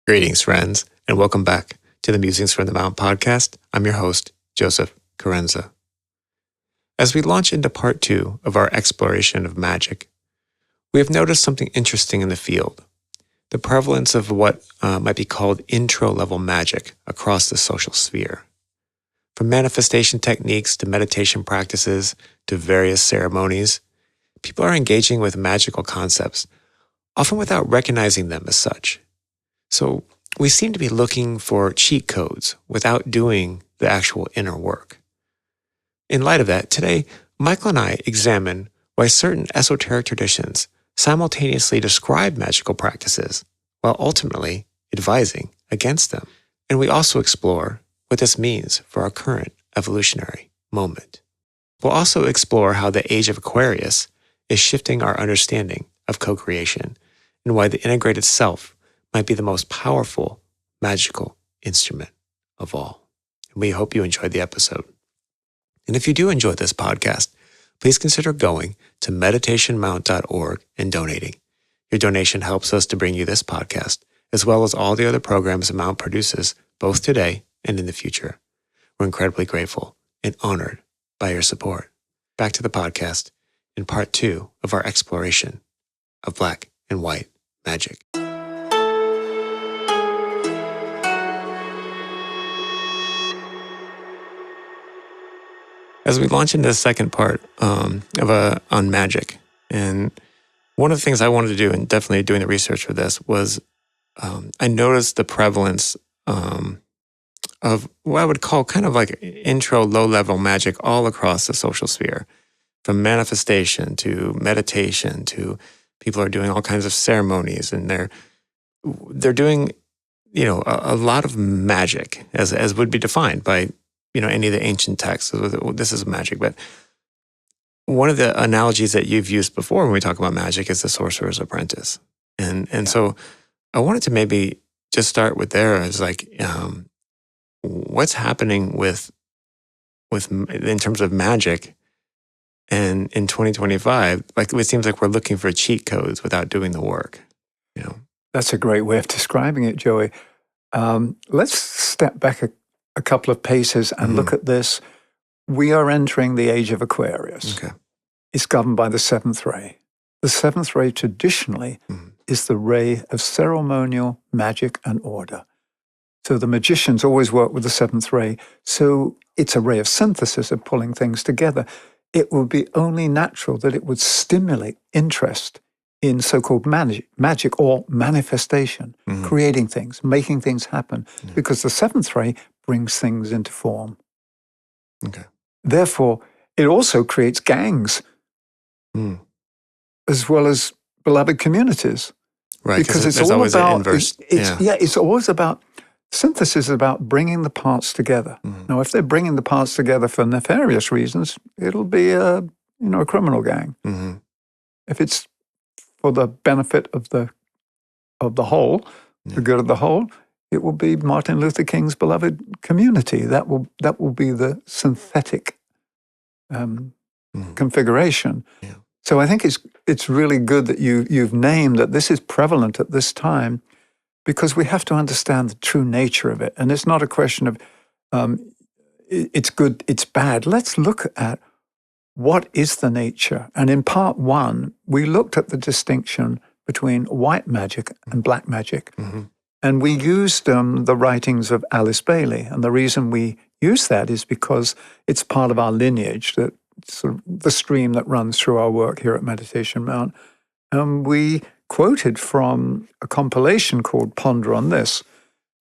Greetings, friends, and welcome back to the Musings from the Mount podcast. I'm your host, Joseph Carenza. As we launch into part 2 of our exploration of magic, we have noticed something interesting in the field, the prevalence of what might be called intro-level magic across the social sphere. From manifestation techniques to meditation practices to various ceremonies, people are engaging with magical concepts, often without recognizing them as such. So we seem to be looking for cheat codes without doing the actual inner work. In light of that, today, Michael and I examine why certain esoteric traditions simultaneously describe magical practices while ultimately advising against them. And we also explore what this means for our current evolutionary moment. We'll also explore how the Age of Aquarius is shifting our understanding of co-creation and why the integrated self might be the most powerful magical instrument of all. And we hope you enjoyed the episode. And if you do enjoy this podcast, please consider going to meditationmount.org and donating. Your donation helps us to bring you this podcast, as well as all the other programs the Mount produces, both today and in the future. We're incredibly grateful and honored by your support. Back to the podcast in part 2 of our exploration of black and white magic. As we launch into the second part on magic, and one of the things I wanted to do, and definitely doing the research for this, was I noticed the prevalence of what I would call kind of like intro low-level magic all across the social sphere, from manifestation to meditation to people are doing all kinds of ceremonies, and they're doing a lot of magic as would be defined by any of the ancient texts. This is magic. But one of the analogies that you've used before when we talk about magic is the sorcerer's apprentice. And so I wanted to maybe just start with there as like, what's happening with in terms of magic, and in 2025, like it seems like we're looking for cheat codes without doing the work. That's a great way of describing it, Joey. Let's step back a couple of paces and look at this. We are entering the Age of Aquarius. Okay. It's governed by the seventh ray. The seventh ray traditionally is the ray of ceremonial magic and order. So the magicians always work with the seventh ray. So it's a ray of synthesis, of pulling things together. It would be only natural that it would stimulate interest in so-called magic or manifestation, creating things, making things happen, because the seventh ray brings things into form. Okay. Therefore, it also creates gangs as well as beloved communities. Right, because it's there's all always about an inverse. it's always about synthesis is about bringing the parts together. Now, if they're bringing the parts together for nefarious reasons, it'll be a criminal gang. If it's for the benefit of the whole, the good of the whole, it will be Martin Luther King's beloved community. That will be the synthetic configuration. Yeah. So I think it's really good that you've named that this is prevalent at this time, because we have to understand the true nature of it. And it's not a question of it's good, it's bad. Let's look at what is the nature. And in part 1, we looked at the distinction between white magic and black magic. And we used the writings of Alice Bailey. And the reason we use that is because it's part of our lineage, that sort of the stream that runs through our work here at Meditation Mount. And we quoted from a compilation called Ponder on This.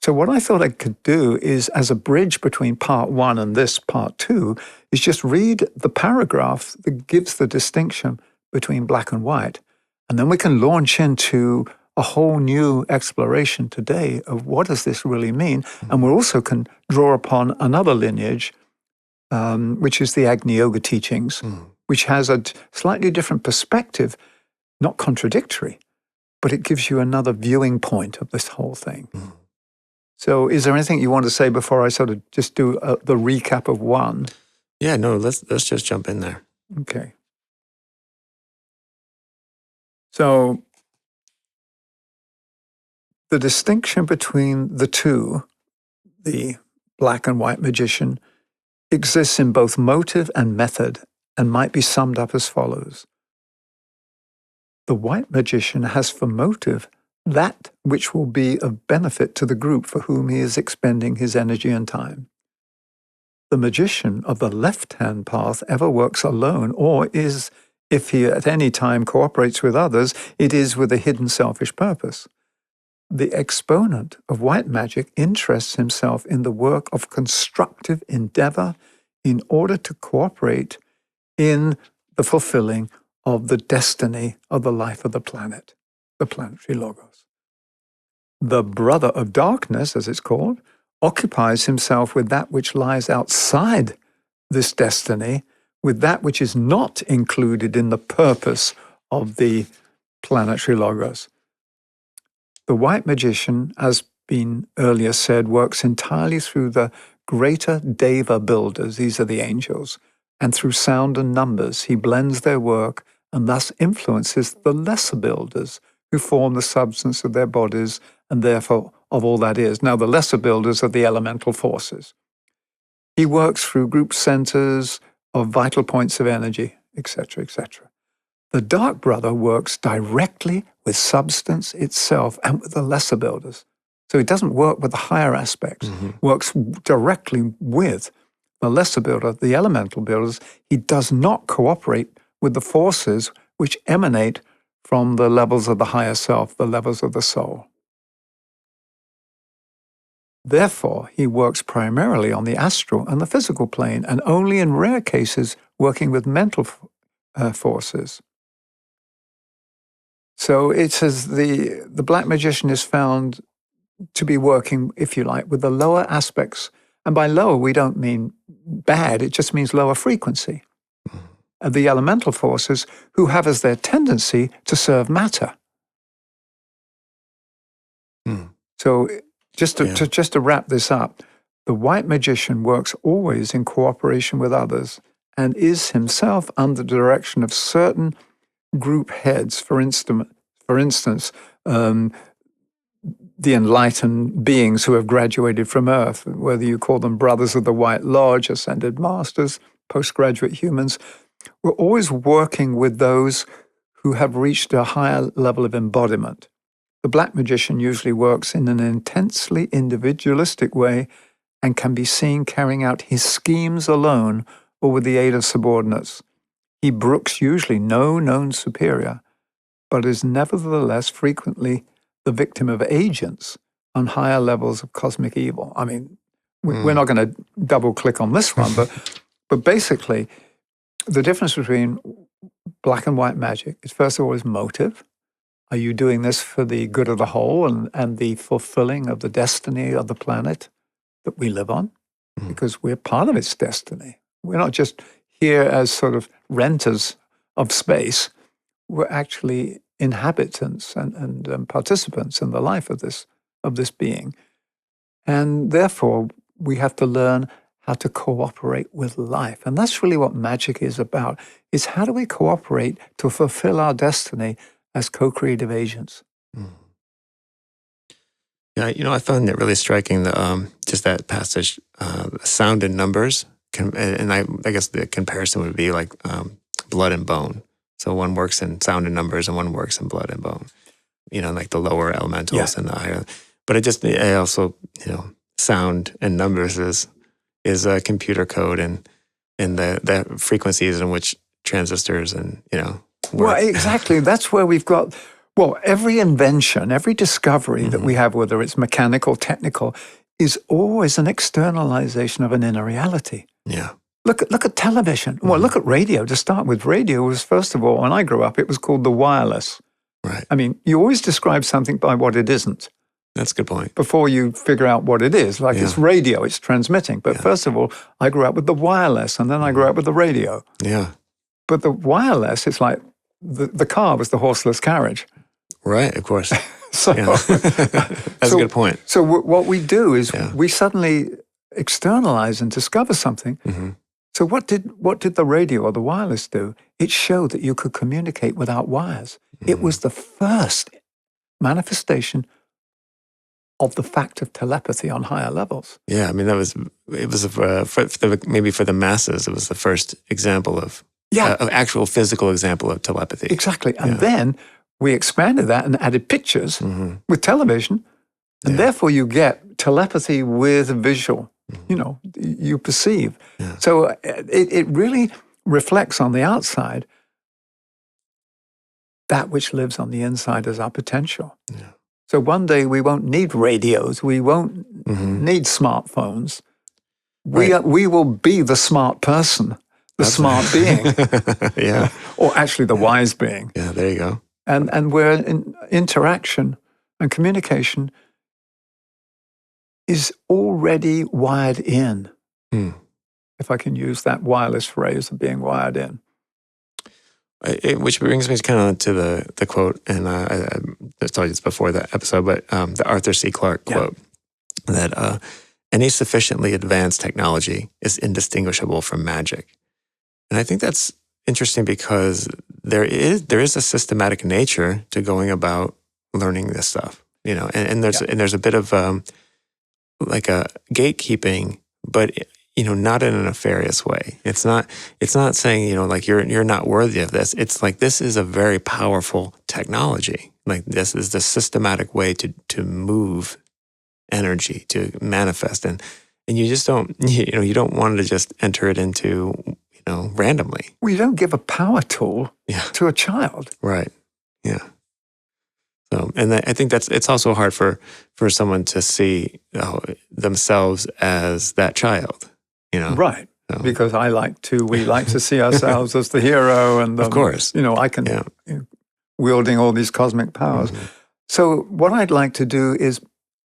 So what I thought I could do is, as a bridge between part 1 and this part 2, is just read the paragraph that gives the distinction between black and white. And then we can launch into a whole new exploration today of what does this really mean. And we also can draw upon another lineage, which is the Agni Yoga teachings, which has a slightly different perspective, not contradictory, but it gives you another viewing point of this whole thing. So is there anything you want to say before I sort of just do the recap of 1? Yeah, no, let's just jump in there. Okay. So The distinction between the two, the black and white magician, exists in both motive and method and might be summed up as follows. The white magician has for motive that which will be of benefit to the group for whom he is expending his energy and time. The magician of the left-hand path ever works alone, or is, if he at any time cooperates with others, it is with a hidden selfish purpose. The exponent of white magic interests himself in the work of constructive endeavor in order to cooperate in the fulfilling of the destiny of the life of the planet, the planetary logos. The brother of darkness, as it's called, occupies himself with that which lies outside this destiny, with that which is not included in the purpose of the planetary logos. The white magician, as been earlier said, works entirely through the greater deva builders, these are the angels, and through sound and numbers he blends their work and thus influences the lesser builders who form the substance of their bodies and therefore of all that is. Now, the lesser builders are the elemental forces. He works through group centers of vital points of energy, etc., etc. The dark brother works directly with substance itself and with the lesser builders. So he doesn't work with the higher aspects, works directly with the lesser builder, the elemental builders. He does not cooperate with the forces which emanate from the levels of the higher self, the levels of the soul. Therefore, he works primarily on the astral and the physical plane, and only in rare cases working with mental forces. So it says the black magician is found to be working, if you like, with the lower aspects. And by lower, we don't mean bad, it just means lower frequency. The elemental forces who have as their tendency to serve matter. So just to wrap this up, the white magician works always in cooperation with others and is himself under the direction of certain group heads. For instance, the enlightened beings who have graduated from Earth, whether you call them brothers of the White Lodge, ascended masters, postgraduate humans, we're always working with those who have reached a higher level of embodiment. The black magician usually works in an intensely individualistic way and can be seen carrying out his schemes alone or with the aid of subordinates. He brooks usually no known superior, but is nevertheless frequently the victim of agents on higher levels of cosmic evil. I mean, we're not going to double click on this one, but basically, the difference between black and white magic is, first of all, is motive. Are you doing this for the good of the whole and the fulfilling of the destiny of the planet that we live on? Because we're part of its destiny. We're not just here as sort of renters of space. We're actually inhabitants and participants in the life of this being. And therefore, we have to learn how to cooperate with life. And that's really what magic is about, is how do we cooperate to fulfill our destiny as co-creative agents? Yeah, I found it really striking, just that passage, sound and numbers. And I guess the comparison would be like blood and bone. So one works in sound and numbers and one works in blood and bone, like the lower elementals and the higher. But it also, sound and numbers is a computer code and the frequencies in which transistors and, work. Well, exactly. That's where we've got, every invention, every discovery that we have, whether it's mechanical, technical, is always an externalization of an inner reality. Yeah. Look at television. Well, look at radio. To start with, radio was, first of all, when I grew up, it was called the wireless. Right. I mean, you always describe something by what it isn't. That's a good point. Before you figure out what it is. Like it's radio, it's transmitting. But first of all, I grew up with the wireless, and then I grew up with the radio. Yeah. But the wireless, it's like the car was the horseless carriage. Right, of course. So, that's a good point. So what we do is we suddenly externalize and discover something. So what did the radio or the wireless do? It showed that you could communicate without wires. It was the first manifestation of the fact of telepathy on higher levels. Yeah, I mean, it was maybe for the masses, it was the first example of an actual physical example of telepathy. Exactly. And then we expanded that and added pictures with television, and therefore you get telepathy with visual. You perceive. Yeah. So it really reflects on the outside that which lives on the inside as our potential. Yeah. So one day we won't need radios. We won't need smartphones. We will be the smart person, smart being. Yeah. Or actually the wise being. Yeah, there you go. And where interaction and communication is already wired in. If I can use that wireless phrase of being wired in. Which brings me kind of to the quote, and I told you this before that episode, but the Arthur C. Clarke quote, that any sufficiently advanced technology is indistinguishable from magic. And I think that's interesting because there is a systematic nature to going about learning this stuff, and there's a bit of like a gatekeeping, but not in a nefarious way. It's not saying, like you're not worthy of this. It's like, this is a very powerful technology. Like, this is the systematic way to move energy, to manifest. And you just don't, you don't want to just enter it into, randomly. Well, you don't give a power tool to a child. Right. Yeah. So, and I think it's also hard for someone to see themselves as that child. Right. So. Because we like to see ourselves as the hero, and of course, I can wielding all these cosmic powers. So what I'd like to do is,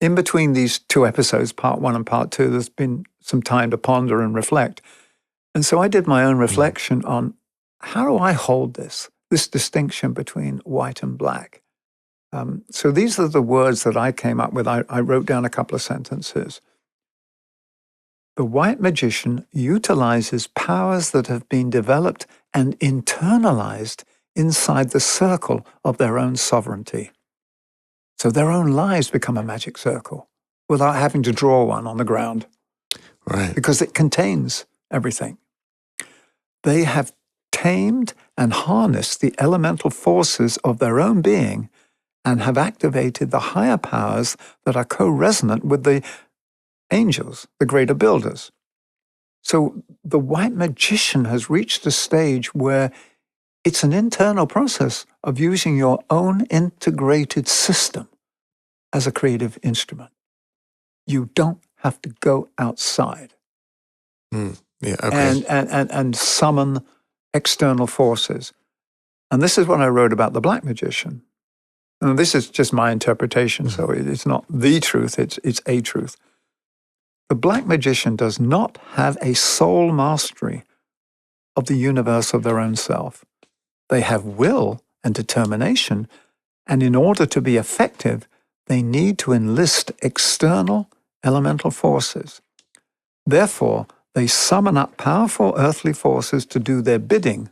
in between these two episodes, part 1 and part 2, there's been some time to ponder and reflect. And so I did my own reflection on how do I hold this distinction between white and black. So these are the words that I came up with. I wrote down a couple of sentences. The white magician utilizes powers that have been developed and internalized inside the circle of their own sovereignty. So their own lives become a magic circle without having to draw one on the ground. Right. Because it contains everything. They have tamed and harnessed the elemental forces of their own being and have activated the higher powers that are co-resonant with the angels, the greater builders. So the white magician has reached a stage where it's an internal process of using your own integrated system as a creative instrument. You don't have to go outside and summon external forces. And this is what I wrote about the black magician. And this is just my interpretation, so it's not the truth, it's a truth. The black magician does not have a soul mastery of the universe of their own self. They have will and determination, and in order to be effective, they need to enlist external elemental forces. Therefore, they summon up powerful earthly forces to do their bidding,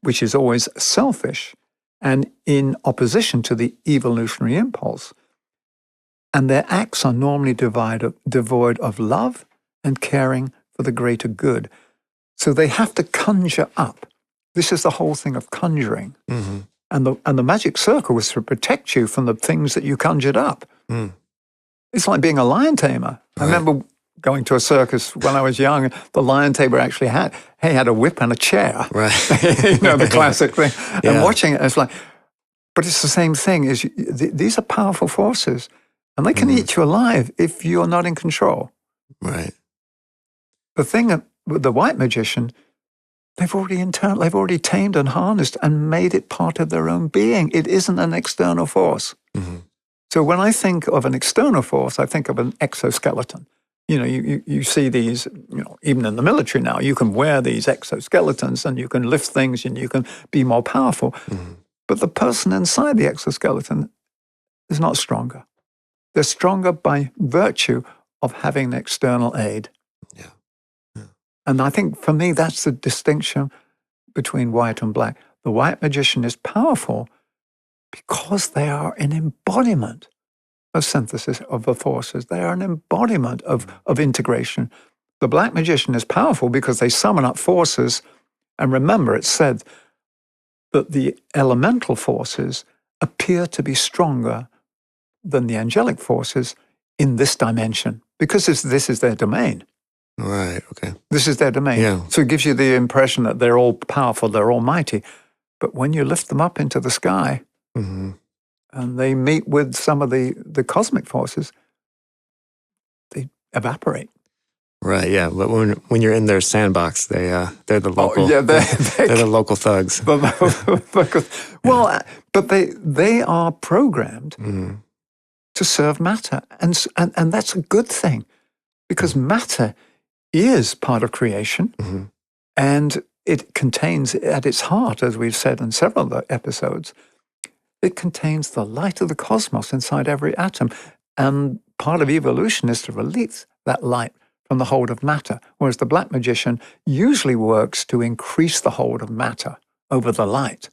which is always selfish and in opposition to the evolutionary impulse. And their acts are normally devoid of love and caring for the greater good. So they have to conjure up. This is the whole thing of conjuring. And the magic circle was to protect you from the things that you conjured up. It's like being a lion tamer. Right. I remember going to a circus when I was young. The lion tamer actually had a whip and a chair. Right. The classic thing. And watching it, it's like, but it's the same thing. These are powerful forces. And they can eat you alive if you're not in control. Right. The thing with the white magician, they've already tamed and harnessed and made it part of their own being. It isn't an external force. So when I think of an external force, I think of an exoskeleton. You see these, even in the military now, you can wear these exoskeletons and you can lift things and you can be more powerful. But the person inside the exoskeleton is not stronger. They're stronger by virtue of having an external aid. Yeah. And I think for me, that's the distinction between white and black. The white magician is powerful because they are an embodiment a synthesis of the forces. They are an embodiment of integration. The black magician is powerful because they summon up forces. And remember, it's said that the elemental forces appear to be stronger than the angelic forces in this dimension because this is their domain. Right, okay. This is their domain. Yeah. So it gives you the impression that they're all powerful, they're almighty. But when you lift them up into the sky and they meet with some of the cosmic forces, they evaporate. Right, yeah. But when you're in their sandbox, they're the local they're they're the local thugs. Well, but they are programmed to serve matter, and that's a good thing because matter is part of creation, and it contains at its heart, as we've said in several of the episodes, it contains the light of the cosmos inside every atom, and part of evolution is to release that light from the hold of matter, whereas the black magician usually works to increase the hold of matter over the light.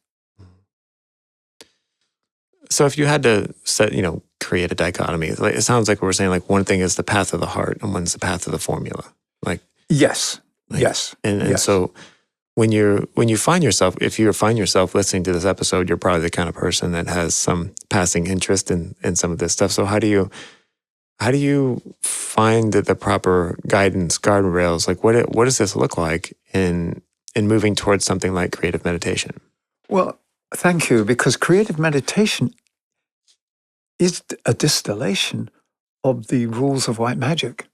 So if you had to create a dichotomy, it sounds like we're saying like one thing is the path of the heart and one's the path of the formula. Yes. And so when you find yourself, if you find yourself listening to this episode, you're probably the kind of person that has some passing interest in some of this stuff. So how do you find the proper guidance, guardrails? Like what does this look like in moving towards something like creative meditation? Well, thank you, because creative meditation is a distillation of the rules of white magic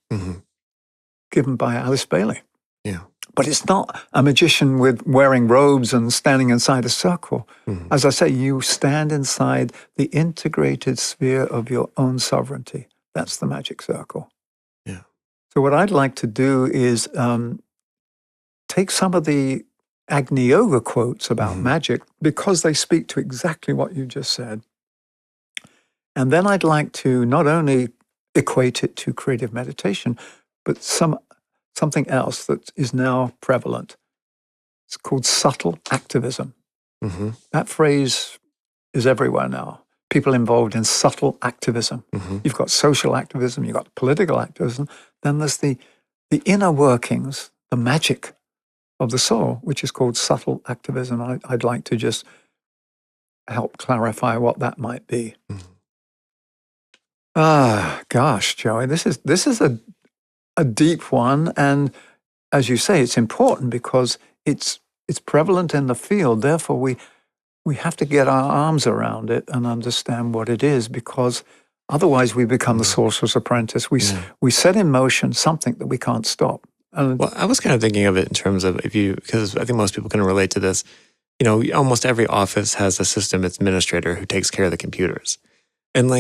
given by Alice Bailey. Yeah. But it's not a magician with wearing robes and standing inside a circle. As I say, you stand inside the integrated sphere of your own sovereignty. That's the magic circle. Yeah. So what I'd like to do is take some of the Agni Yoga quotes about magic because they speak to exactly what you just said. And then I'd like to not only equate it to creative meditation, but something else that is now prevalent. It's called subtle activism. That phrase is everywhere now. People involved in subtle activism. You've got social activism, you've got political activism. Then there's the inner workings, the magic of the soul, which is called subtle activism. I'd like to just help clarify what that might be. Gosh, Joey, this is a deep one, and as you say, it's important because it's prevalent in the field. Therefore, we have to get our arms around it and understand what it is, because otherwise we become the sorcerer's apprentice. We set in motion something that we can't stop. Well, I was kind of thinking of it in terms of because I think most people can relate to this. Almost every office has a system administrator who takes care of the computers, and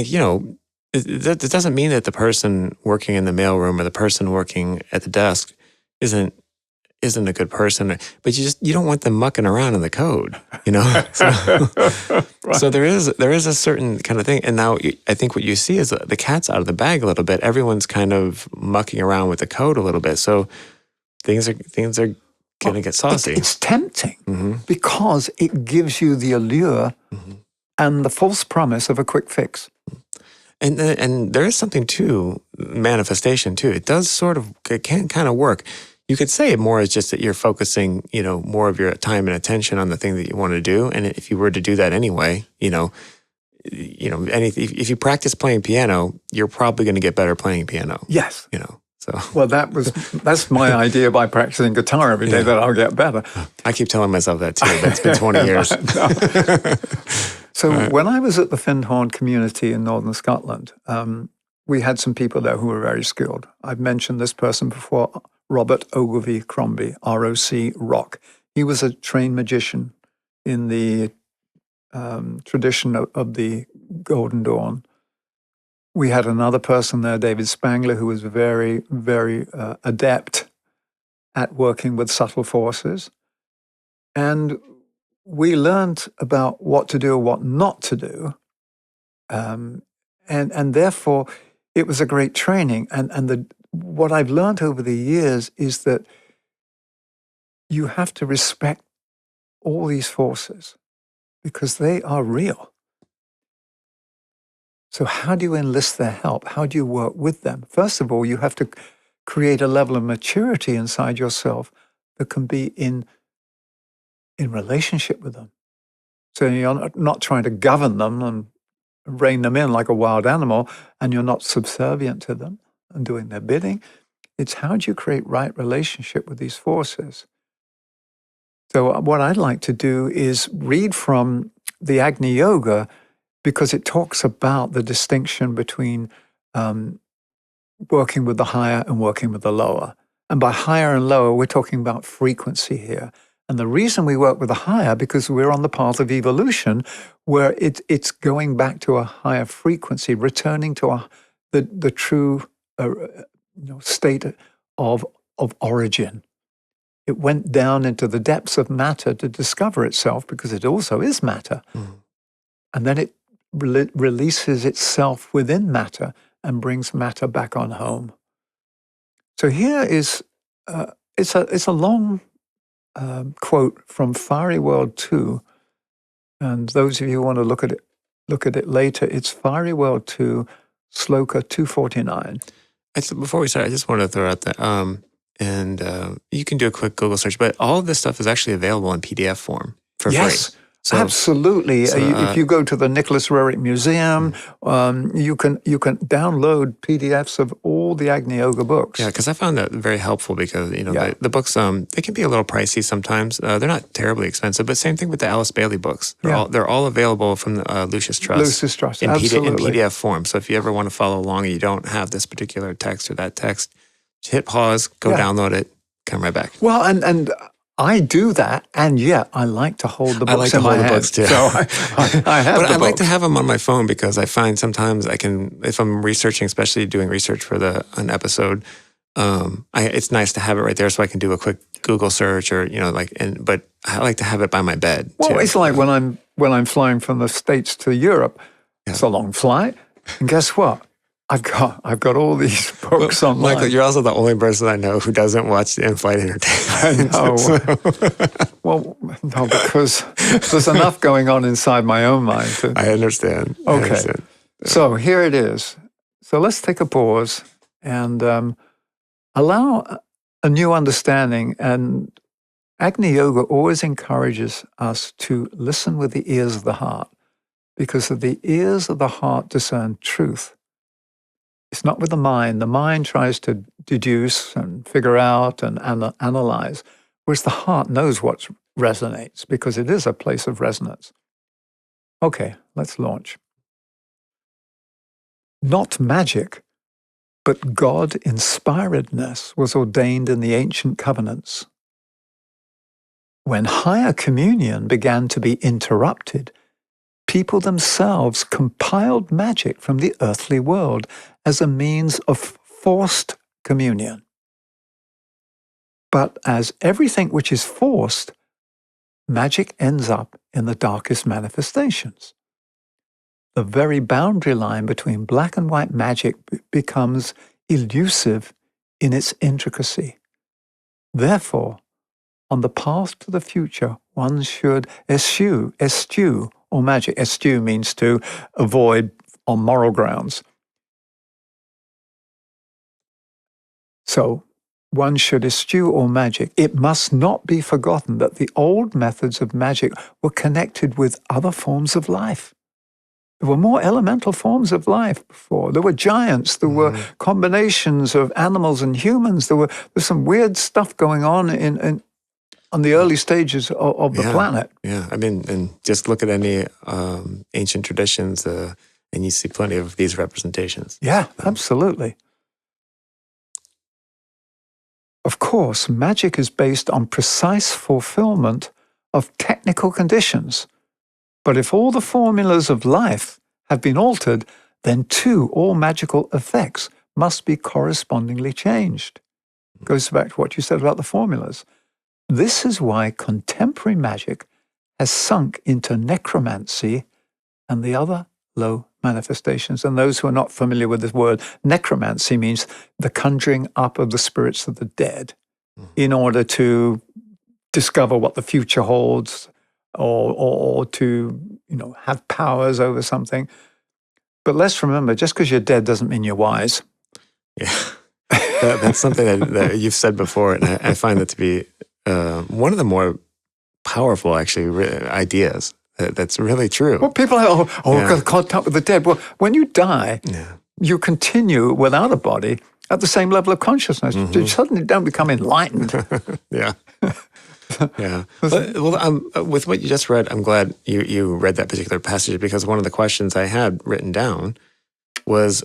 it doesn't mean that the person working in the mailroom or the person working at the desk isn't a good person, but you don't want them mucking around in the code, So there is a certain kind of thing. And now I think what you see is the cat's out of the bag a little bit. Everyone's kind of mucking around with the code a little bit. So things are going to get saucy. It's tempting because it gives you the allure and the false promise of a quick fix. And there is something to manifestation too. It can kind of work. You could say it more as just that you're focusing, more of your time and attention on the thing that you want to do. And if you were to do that anyway, if you practice playing piano, you're probably going to get better playing piano. Yes. So. Well, that's my idea by practicing guitar every day that I'll get better. I keep telling myself that too, but it's been 20 years. So when I was at the Findhorn community in northern Scotland, we had some people there who were very skilled. I've mentioned this person before, Robert Ogilvie Crombie, ROC Rock. He was a trained magician in the tradition of the Golden Dawn. We had another person there, David Spangler, who was very, very adept at working with subtle forces. And we learned about what to do and what not to do. And therefore, it was a great training. And what I've learned over the years is that you have to respect all these forces because they are real. So how do you enlist their help? How do you work with them? First of all, you have to create a level of maturity inside yourself that can be in relationship with them. So you're not trying to govern them and rein them in like a wild animal, and you're not subservient to them and doing their bidding. It's how do you create right relationship with these forces? So what I'd like to do is read from the Agni Yoga, because it talks about the distinction between working with the higher and working with the lower. And by higher and lower, we're talking about frequency here. And the reason we work with the higher, because we're on the path of evolution, where it's going back to a higher frequency, returning to the true state of origin. It went down into the depths of matter to discover itself, because it also is matter. Mm. And then it releases itself within matter and brings matter back on home. So here is, it's a long quote from Fiery World 2. And those of you who want to look at it later, it's Fiery World 2, Sloka 249. Before we start, I just want to throw out that, you can do a quick Google search, but all of this stuff is actually available in PDF form for free. So, absolutely. If you go to the Nicholas Roerich Museum, you can download PDFs of all the Agni Yoga books. Yeah, because I found that very helpful, because the books they can be a little pricey sometimes. They're not terribly expensive, but same thing with the Alice Bailey books. They're all available from the Lucis Trust. Lucis Trust, in absolutely. PDF form. So if you ever want to follow along and you don't have this particular text or that text, hit pause, go download it, come right back. Well, and I do that, and yet I like to hold the books in my hand. Books too. So I have but the I like books. to have them on my phone, because I find sometimes I can, if I'm researching, especially doing research for an episode, it's nice to have it right there, so I can do a quick Google search, or but I like to have it by my bed. Well, too. it's like when I'm flying from the States to Europe. Yeah. It's a long flight, and guess what? I've got all these books online. Michael, you're also the only person I know who doesn't watch the in-flight entertainment. I know. Well, no, because there's enough going on inside my own mind. I understand. Okay. So here it is. So let's take a pause and allow a new understanding. And Agni Yoga always encourages us to listen with the ears of the heart, because the ears of the heart discern truth. It's not with the mind. The mind tries to deduce and figure out and analyze, whereas the heart knows what resonates, because it is a place of resonance. Okay, let's launch. Not magic, but God-inspiredness was ordained in the ancient covenants. When higher communion began to be interrupted, people themselves compiled magic from the earthly world as a means of forced communion. But as everything which is forced, magic ends up in the darkest manifestations. The very boundary line between black and white magic becomes elusive in its intricacy. Therefore, on the path to the future, one should eschew or magic. Eschew means to avoid on moral grounds. So one should eschew all magic. It must not be forgotten that the old methods of magic were connected with other forms of life. There were more elemental forms of life before. There were giants. There were combinations of animals and humans. There's some weird stuff going on on the early stages of the planet. Yeah, I mean, and just look at any ancient traditions, and you see plenty of these representations. Yeah, absolutely. Of course, magic is based on precise fulfillment of technical conditions. But if all the formulas of life have been altered, then too all magical effects must be correspondingly changed. Goes back to what you said about the formulas. This is why contemporary magic has sunk into necromancy and the other low manifestations. And those who are not familiar with this word, necromancy means the conjuring up of the spirits of the dead in order to discover what the future holds, or to have powers over something. But let's remember, just because you're dead doesn't mean you're wise. Yeah. That's something that you've said before, and I find that to be one of the more powerful, actually, ideas. That's really true. Well, people are, we've got contact with the dead. Well, when you die, you continue without a body at the same level of consciousness. You suddenly don't become enlightened. Yeah. Yeah. Well, with what you just read, I'm glad you read that particular passage, because one of the questions I had written down was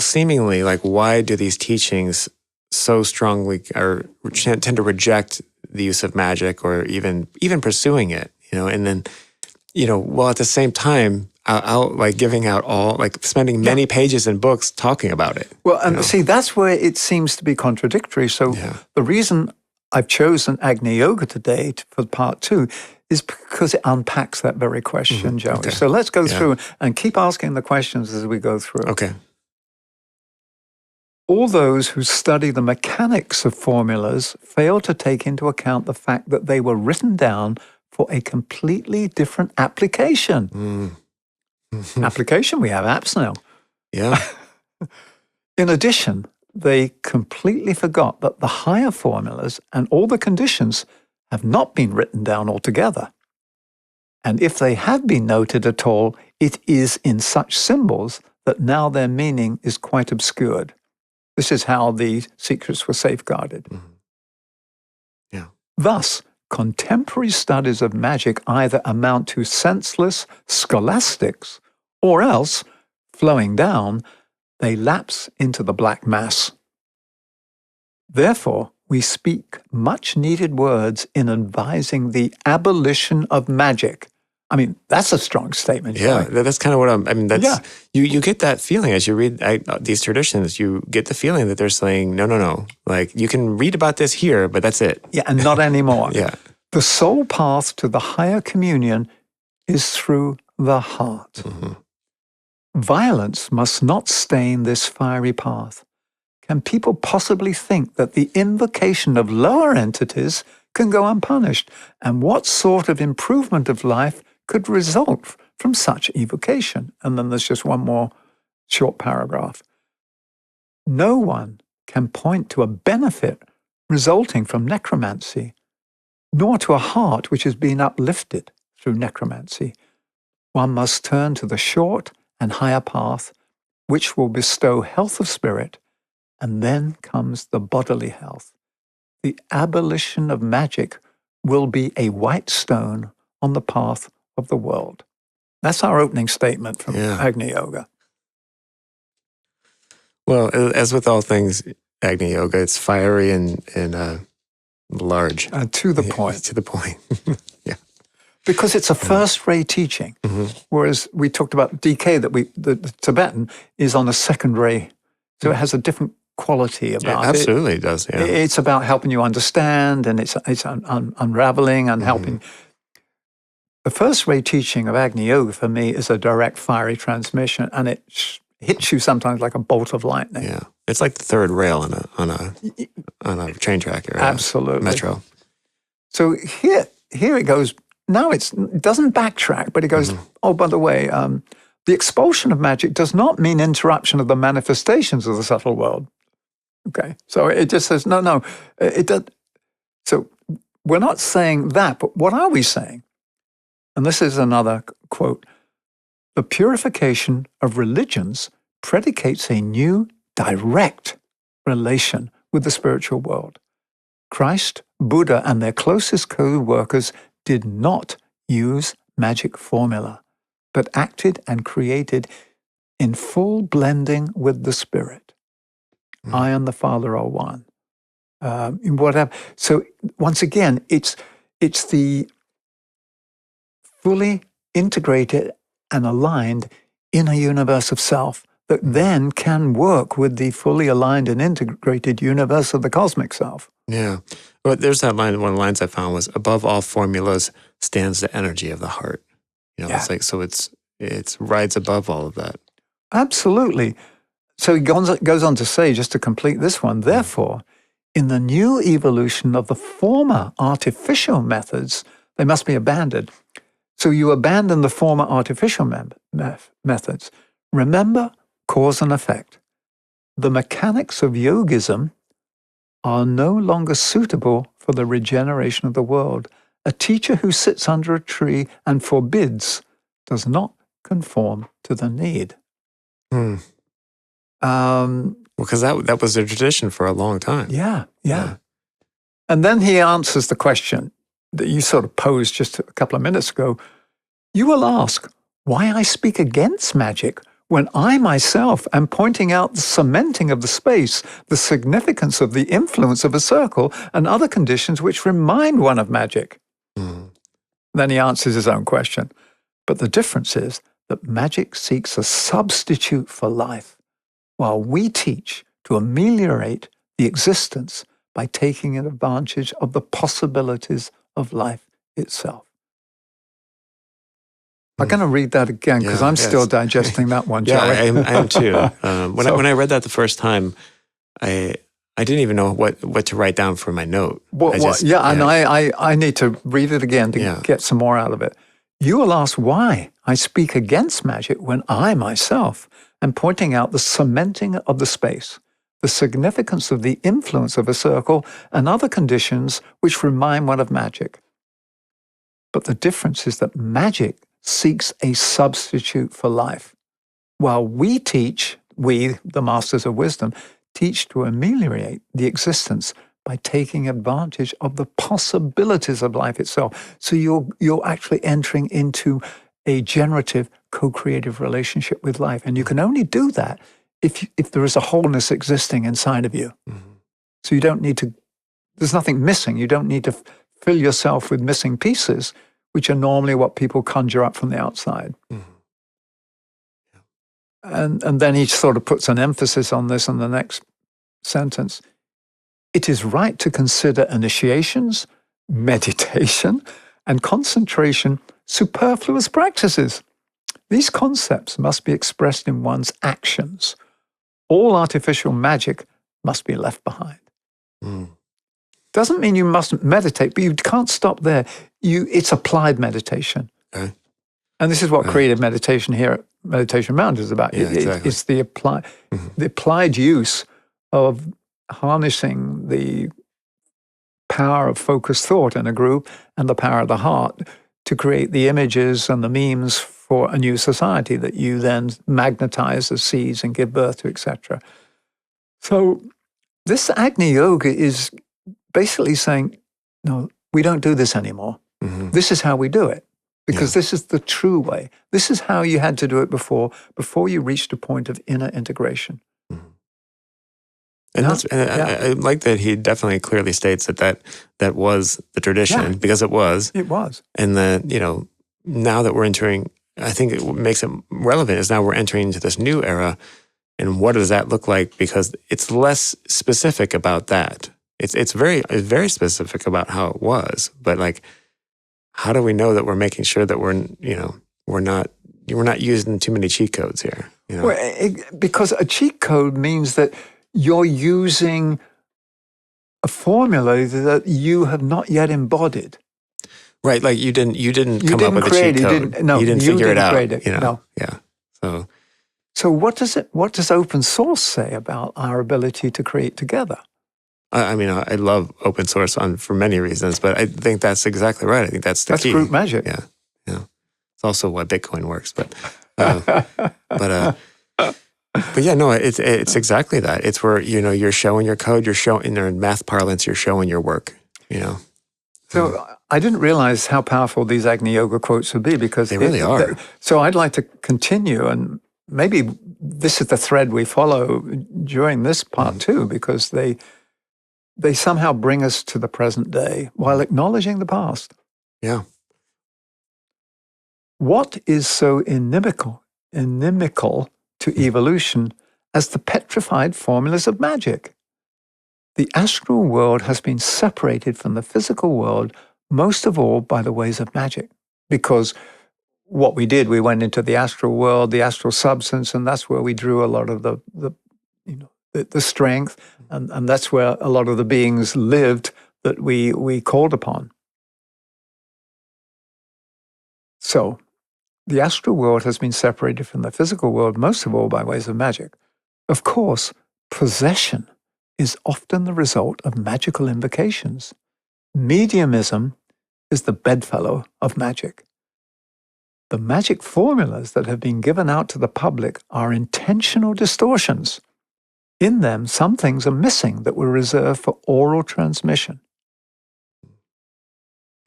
seemingly like, why do these teachings so strongly or tend to reject the use of magic or even pursuing it, and then, while at the same time, out like giving out all, like spending many pages in books talking about it. Well, and see, that's where it seems to be contradictory. So the reason I've chosen Agni Yoga today for part 2 is because it unpacks that very question, Joey. Okay. So let's go through and keep asking the questions as we go through. Okay. All those who study the mechanics of formulas fail to take into account the fact that they were written down for a completely different application. Application, we have apps now. Yeah. In addition, they completely forgot that the higher formulas and all the conditions have not been written down altogether. And if they have been noted at all, it is in such symbols that now their meaning is quite obscured. This is how the secrets were safeguarded. Yeah. Thus, contemporary studies of magic either amount to senseless scholastics, or else, flowing down, they lapse into the black mass. Therefore, we speak much needed words in advising the abolition of magic. I mean, that's a strong statement. Yeah, that's kind of what that's, you get that feeling as you read these traditions, you get the feeling that they're saying, no. Like, you can read about this here, but that's it. Yeah, and not anymore. Yeah. The sole path to the higher communion is through the heart. Violence must not stain this fiery path. Can people possibly think that the invocation of lower entities can go unpunished? And what sort of improvement of life could result from such evocation? And then there's just one more short paragraph. No one can point to a benefit resulting from necromancy, nor to a heart which has been uplifted through necromancy. One must turn to the short and higher path, which will bestow health of spirit, and then comes the bodily health. The abolition of magic will be a white stone on the path of the world. That's our opening statement from Agni Yoga. Well, as with all things Agni Yoga, it's fiery and large. To the point. To the point. Yeah. Because it's a first-rate teaching, whereas we talked about DK, the Tibetan is on a second ray. So it has a different quality about it. Absolutely, it does. Yeah. It's about helping you understand, and it's unraveling and helping. The first-rate teaching of Agni Yoga for me is a direct fiery transmission, and it hits you sometimes like a bolt of lightning. Yeah, it's like the third rail on a train track or absolutely metro. So here it goes. Now it doesn't backtrack, but it goes. Oh, by the way, the expulsion of magic does not mean interruption of the manifestations of the subtle world. Okay, so it just says no. It does. So we're not saying that, but what are we saying? And this is another quote. The purification of religions predicates a new direct relation with the spiritual world. Christ, Buddha, and their closest co-workers did not use magic formula, but acted and created in full blending with the Spirit. I and the Father are one. Whatever. So once again, it's the fully integrated and aligned inner universe of self that then can work with the fully aligned and integrated universe of the cosmic self. Yeah. But there's that line, one of the lines I found was, above all formulas stands the energy of the heart. It's like, so it's rides above all of that. Absolutely. So he goes on to say, just to complete this one, therefore, in the new evolution of the former artificial methods, they must be abandoned. So you abandon the former artificial methods, Remember cause and effect. The mechanics of yogism are no longer suitable for the regeneration of the world. A teacher who sits under a tree and forbids does not conform to the need. Hmm. Because that was their tradition for a long time. Yeah. And then he answers the question that you sort of posed just a couple of minutes ago. You will ask why I speak against magic when I myself am pointing out the cementing of the space, the significance of the influence of a circle, and other conditions which remind one of magic. Mm. Then he answers his own question. But the difference is that magic seeks a substitute for life, while we teach to ameliorate the existence by taking advantage of the possibilities of life itself. I'm going to read that again because I'm still digesting that one, Yeah, Joey. I am too. When I read that the first time, I didn't even know what to write down for my note. And I need to read it again to get some more out of it. You will ask why I speak against magic when I myself am pointing out the cementing of the space, the significance of the influence of a circle, and other conditions which remind one of magic. But the difference is that magic seeks a substitute for life, while we, the masters of wisdom, teach to ameliorate the existence by taking advantage of the possibilities of life itself. So you're actually entering into a generative, co-creative relationship with life. And you can only do that if there is a wholeness existing inside of you. Mm-hmm. So you don't need to, there's nothing missing. You don't need to fill yourself with missing pieces, which are normally what people conjure up from the outside. Mm-hmm. And then he sort of puts an emphasis on this in the next sentence. It is right to consider initiations, meditation, and concentration superfluous practices. These concepts must be expressed in one's actions. All artificial magic must be left behind. Mm. Doesn't mean you mustn't meditate, but you can't stop there. It's applied meditation. Okay. And this is what creative meditation here at Meditation Mountain is about. Exactly. It's the applied use of harnessing the power of focused thought in a group and the power of the heart to create the images and the memes for a new society that you then magnetize as seeds and give birth to, etc. So this Agni Yoga is basically saying, no, we don't do this anymore. Mm-hmm. This is how we do it. Because this is the true way. This is how you had to do it before you reached a point of inner integration. Mm-hmm. And I like that he definitely clearly states that was the tradition, because it was. It was. And that, now that we're entering, I think it makes it relevant is now we're entering into this new era. And what does that look like? Because it's less specific about that. It's very specific about how it was. But like, how do we know that we're making sure that we're not using too many cheat codes here? Well, because a cheat code means that you're using a formula that you have not yet embodied. Right, like you didn't come up with a cheat code. You didn't figure it out. No. Yeah. So what does open source say about our ability to create together? I I love open source for many reasons, but I think that's exactly right. I think that's the key. That's group magic. Yeah. It's also why Bitcoin works, but yeah, no, it's exactly that. It's where you're showing your code, you're showing in math parlance, you're showing your work. So I didn't realize how powerful these Agni Yoga quotes would be because they really are. So I'd like to continue, and maybe this is the thread we follow during this part too, because they somehow bring us to the present day while acknowledging the past. Yeah. What is so inimical to evolution as the petrified formulas of magic? The astral world has been separated from the physical world, most of all by the ways of magic. Because what we did, we went into the astral world, the astral substance, and that's where we drew a lot of the strength, and that's where a lot of the beings lived that we called upon. So the astral world has been separated from the physical world, most of all by ways of magic. Of course, possession is often the result of magical invocations. Mediumism is the bedfellow of magic. The magic formulas that have been given out to the public are intentional distortions. In them, some things are missing that were reserved for oral transmission.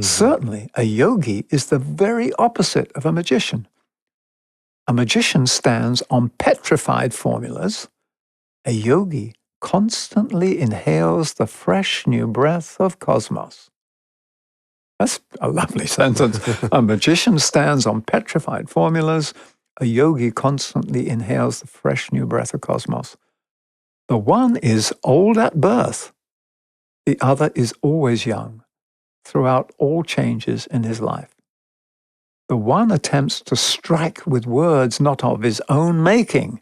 Certainly, a yogi is the very opposite of a magician. A magician stands on petrified formulas. A yogi constantly inhales the fresh new breath of cosmos. That's a lovely sentence. A magician stands on petrified formulas. A yogi constantly inhales the fresh new breath of cosmos. The one is old at birth. The other is always young, throughout all changes in his life. The one attempts to strike with words not of his own making.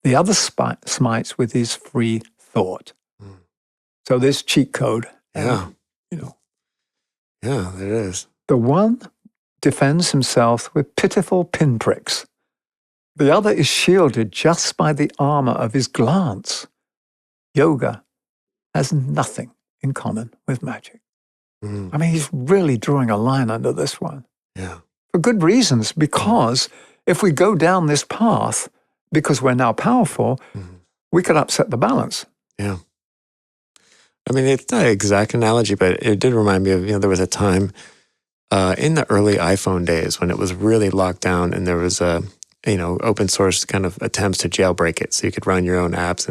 The other smites with his free thought. So there's cheat code. Yeah. And, Yeah, there is. the one defends himself with pitiful pinpricks. The other is shielded just by the armor of his glance. Yoga has nothing in common with magic. I mean, he's really drawing a line under this one. Yeah. For good reasons, because if we go down this path, because we're now powerful, we could upset the balance. Yeah. I mean, it's not an exact analogy, but it did remind me of, there was a time in the early iPhone days when it was really locked down and there was open source kind of attempts to jailbreak it so you could run your own apps.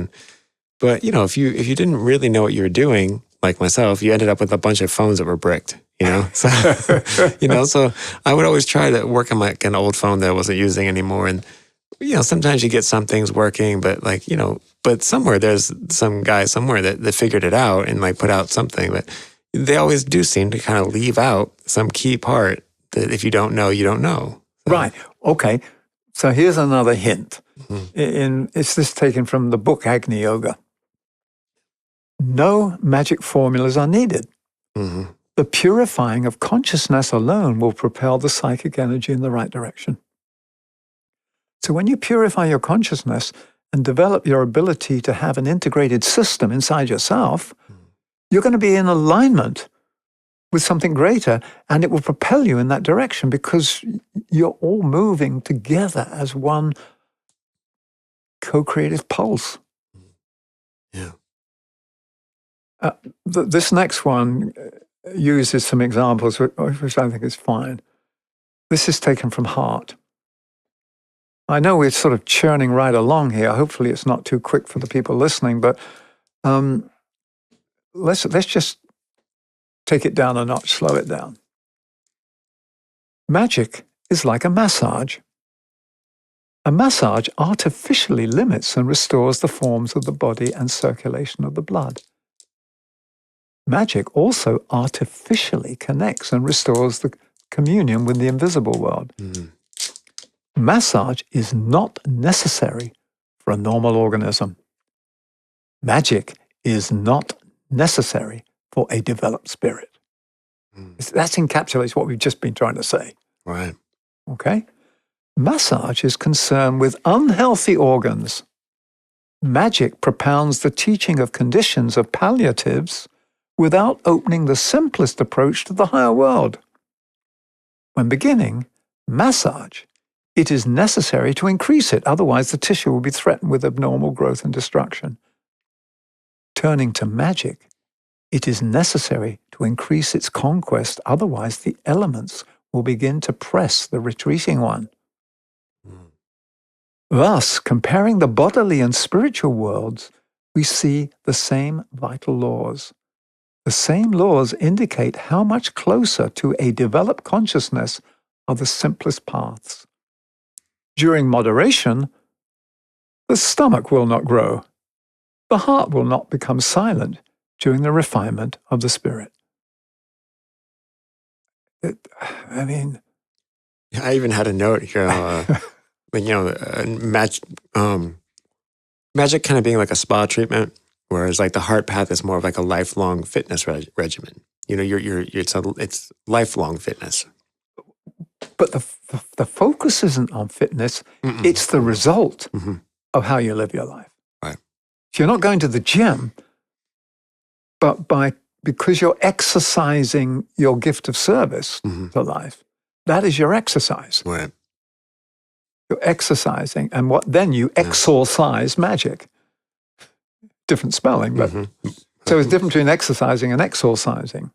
But if you didn't really know what you were doing, like myself, you ended up with a bunch of phones that were bricked, So, so I would always try to work on like an old phone that I wasn't using anymore. And, sometimes you get some things working, but but somewhere there's some guy somewhere that figured it out and like put out something. But they always do seem to kind of leave out some key part that if you don't know, you don't know. So. Right. Okay. So here's another hint. It's this taken from the book Agni Yoga. No magic formulas are needed. The purifying of consciousness alone will propel the psychic energy in the right direction. So when you purify your consciousness and develop your ability to have an integrated system inside yourself, you're going to be in alignment with something greater, and it will propel you in that direction because you're all moving together as one co-creative pulse. Yeah. This next one uses some examples, which I think is fine. This is taken from Heart. I know we're sort of churning right along here. Hopefully it's not too quick for the people listening, but let's just take it down a notch, slow it down. Magic is like a massage. A massage artificially limits and restores the forms of the body and circulation of the blood. Magic also artificially connects and restores the communion with the invisible world. Massage is not necessary for a normal organism. Magic is not necessary for a developed spirit. That encapsulates what we've just been trying to say. Right. Okay? Massage is concerned with unhealthy organs. Magic propounds the teaching of conditions of palliatives without opening the simplest approach to the higher world. When beginning massage, it is necessary to increase it, otherwise the tissue will be threatened with abnormal growth and destruction. Turning to magic, it is necessary to increase its conquest, otherwise the elements will begin to press the retreating one. Thus, comparing the bodily and spiritual worlds, we see the same vital laws. The same laws indicate how much closer to a developed consciousness are the simplest paths. During moderation, the stomach will not grow. The heart will not become silent during the refinement of the spirit. I even had a note here. Magic kind of being like a spa treatment, whereas like the heart path is more of like a lifelong fitness regimen. It's lifelong fitness. But the focus isn't on fitness. Mm-mm. It's the result Mm-hmm. of how you live your life. Right. So you're not going to the gym, but because you're exercising your gift of service to life, that is your exercise. Right. You're exercising, and then you exorcise magic. Different spelling, but so it's different between exercising and exorcising.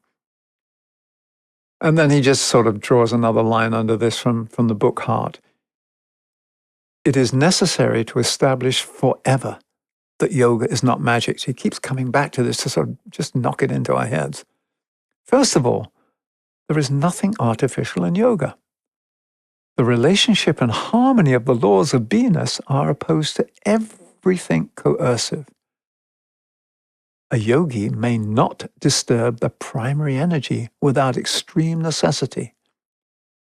And then he just sort of draws another line under this from the book Heart. It is necessary to establish forever that yoga is not magic. So he keeps coming back to this to sort of just knock it into our heads. First of all, there is nothing artificial in yoga. The relationship and harmony of the laws of beingness are opposed to everything coercive. A yogi may not disturb the primary energy without extreme necessity.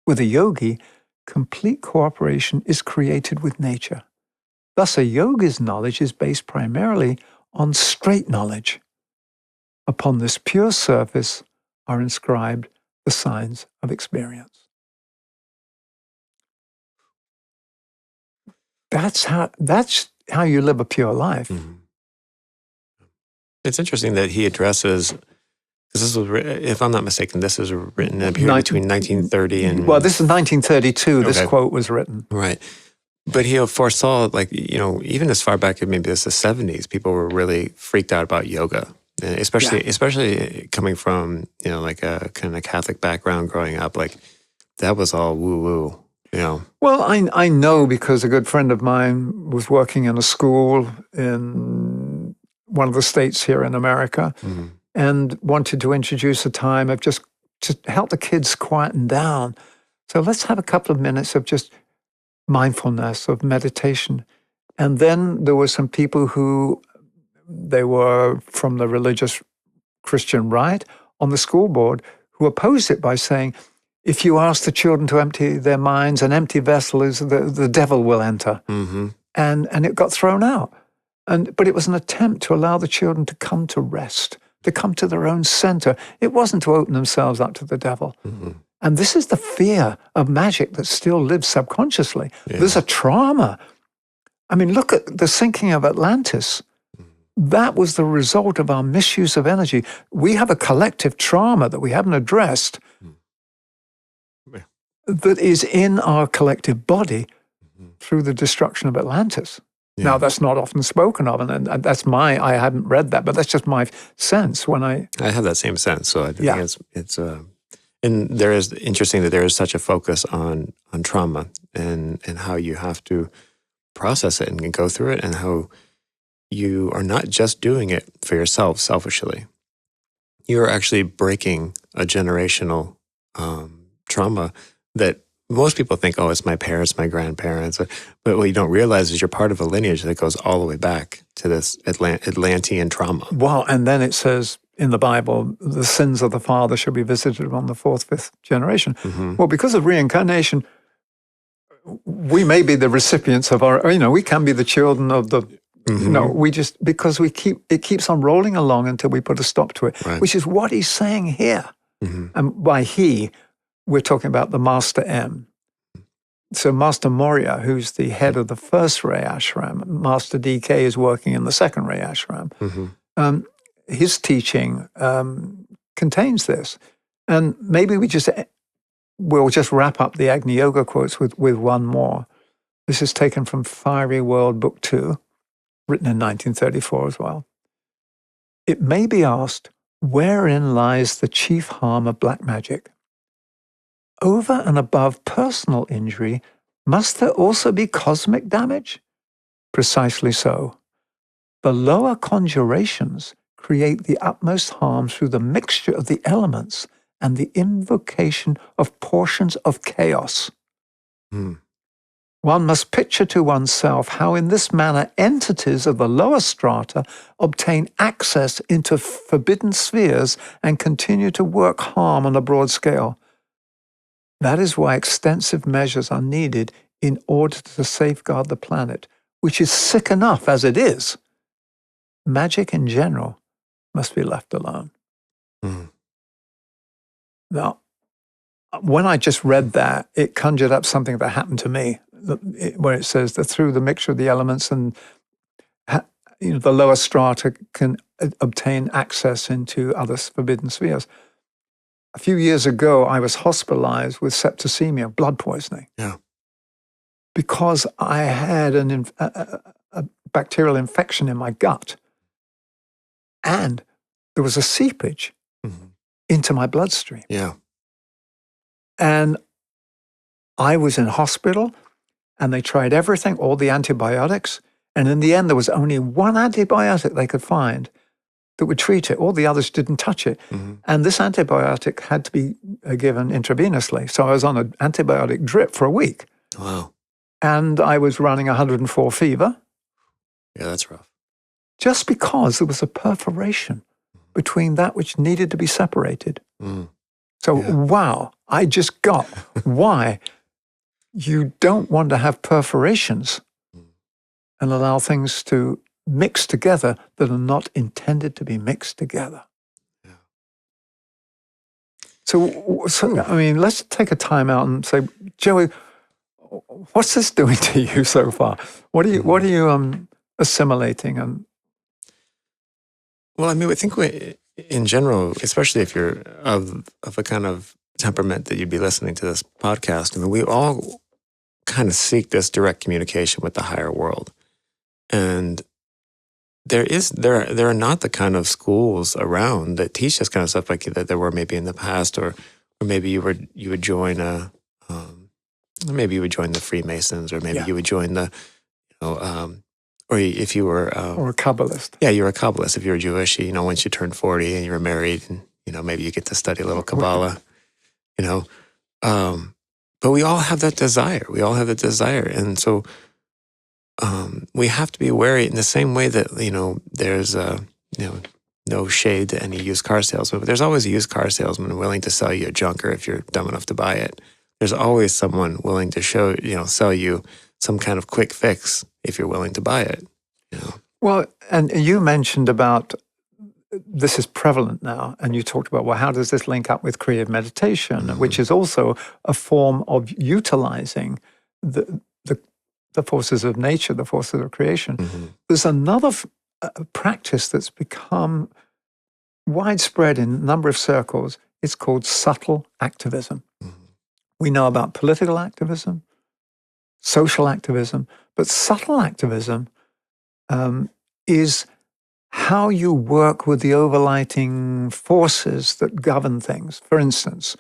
With a yogi, complete cooperation is created with nature. Thus, a yogi's knowledge is based primarily on straight knowledge. Upon this pure surface are inscribed the signs of experience. That's how you live a pure life. Mm-hmm. It's interesting that he addresses, because this was, if I'm not mistaken, this is written in a period between 1930 and... Well, this is 1932, Okay. This quote was written. Right. But he foresaw, like, even as far back as maybe the 70s, people were really freaked out about yoga. Especially coming from, like a kind of Catholic background growing up, like that was all woo-woo, Well, I know because a good friend of mine was working in a school in one of the states here in America and wanted to introduce a time of just to help the kids quieten down. So let's have a couple of minutes of just mindfulness, of meditation. And then there were some people who they were from the religious Christian right on the school board who opposed it by saying, if you ask the children to empty their minds, an empty vessel is the devil will enter. Mm-hmm. And it got thrown out. But it was an attempt to allow the children to come to rest, to come to their own center. It wasn't to open themselves up to the devil. Mm-hmm. And this is the fear of magic that still lives subconsciously. Yeah. There's a trauma. I mean, look at the sinking of Atlantis. That was the result of our misuse of energy. We have a collective trauma that we haven't addressed that is in our collective body through the destruction of Atlantis. Yeah. Now, that's not often spoken of, and that's I haven't read that, but that's just my sense when I have that same sense. So I think it's and there is interesting that there is such a focus on trauma and how you have to process it and go through it, and how you are not just doing it for yourself selfishly. You are actually breaking a generational trauma that most people think, oh, it's my parents, my grandparents. But what you don't realize is you're part of a lineage that goes all the way back to this Atlantean trauma. Wow. And then it says in the Bible, the sins of the father shall be visited on the fourth, fifth generation. Mm-hmm. Well, because of reincarnation, we may be the recipients of we can be the children of the, we just, because it keeps on rolling along until we put a stop to it, right. Which is what he's saying here. Mm-hmm. And by he, we're talking about the Master M. So Master Moria, who's the head of the first Ray Ashram, Master DK is working in the second Ray Ashram. Mm-hmm. His teaching contains this. And maybe we'll just wrap up the Agni Yoga quotes with one more. This is taken from Fiery World Book 2, written in 1934 as well. It may be asked, wherein lies the chief harm of black magic? Over and above personal injury, must there also be cosmic damage? Precisely so. The lower conjurations create the utmost harm through the mixture of the elements and the invocation of portions of chaos. One must picture to oneself how in this manner entities of the lower strata obtain access into forbidden spheres and continue to work harm on a broad scale. That is why extensive measures are needed in order to safeguard the planet, which is sick enough as it is. Magic in general must be left alone. Now, when I just read that, it conjured up something that happened to me, where it says that through the mixture of the elements and the lower strata can obtain access into other forbidden spheres. A few years ago, I was hospitalized with septicemia, blood poisoning. Yeah. Because I had a bacterial infection in my gut. And there was a seepage into my bloodstream. Yeah. And I was in hospital, and they tried everything, all the antibiotics. And in the end, there was only one antibiotic they could find that would treat it. All the others didn't touch it. And this antibiotic had to be given intravenously. So I was on an antibiotic drip for a week. Wow. And I was running 104 fever. Yeah, that's rough. Just because there was a perforation between that which needed to be separated. So, wow, I just got why you don't want to have perforations and allow things to mix together that are not intended to be mixed together. Yeah. So I mean, let's take a time out and say, Joey, what's this doing to you so far? What are you assimilating? And well, I mean, I think in general, especially if you're of a kind of temperament that you'd be listening to this podcast, I mean, we all kind of seek this direct communication with the higher world. And there are not the kind of schools around that teach this kind of stuff like that there were maybe in the past, or maybe you would join maybe you would join the Freemasons, or maybe you would join the, or if you were or a Kabbalist. Yeah, you're a Kabbalist. If you're Jewish, once you turn 40 and you're married, and maybe you get to study a little Kabbalah, but we all have that desire. And so we have to be wary in the same way that, there's, no shade to any used car salesman, but there's always a used car salesman willing to sell you a junker if you're dumb enough to buy it. There's always someone willing to sell you some kind of quick fix if you're willing to buy it. Well, and you mentioned about this is prevalent now, and you talked about, well, how does this link up with creative meditation, which is also a form of utilizing the forces of nature, the forces of creation. There's another practice that's become widespread in a number of circles. It's called subtle activism. We know about political activism, social activism, but subtle activism is how you work with the overlighting forces that govern things. For instance,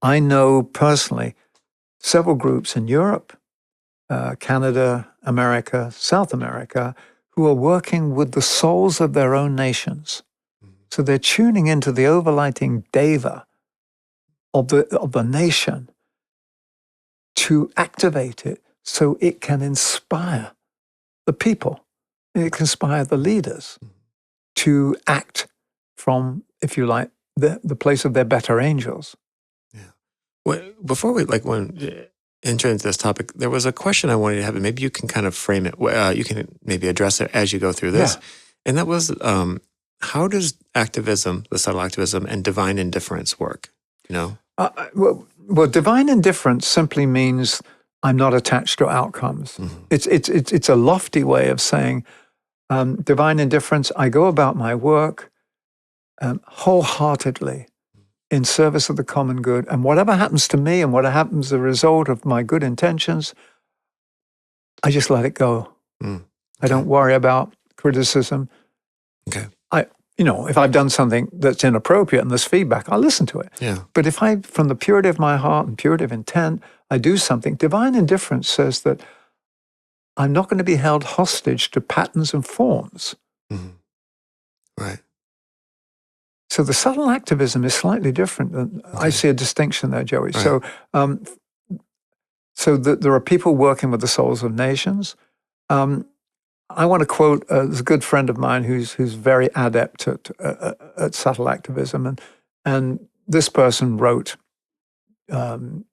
I know personally several groups in Europe, Canada, America, South America, who are working with the souls of their own nations. So they're tuning into the overlighting deva of the nation to activate it so it can inspire the people. It can inspire the leaders to act from, if you like, the place of their better angels. Yeah. Well, before we enter into this topic, there was a question I wanted to have, and maybe you can kind of frame it. You can maybe address it as you go through this. Yeah. And that was, how does activism, the subtle activism, and divine indifference work? Well, divine indifference simply means I'm not attached to outcomes. It's a lofty way of saying divine indifference. I go about my work wholeheartedly in service of the common good, and whatever happens to me and what happens as a result of my good intentions, I just let it go. Okay. I don't worry about criticism. Okay. If I've done something that's inappropriate and there's feedback, I'll listen to it. Yeah. But if from the purity of my heart and purity of intent, I do something, divine indifference says that I'm not going to be held hostage to patterns and forms. Right. So the subtle activism is slightly different. I see a distinction there, Joey. Right. So there are people working with the souls of nations. I want to quote a good friend of mine who's very adept at subtle activism, and this person wrote to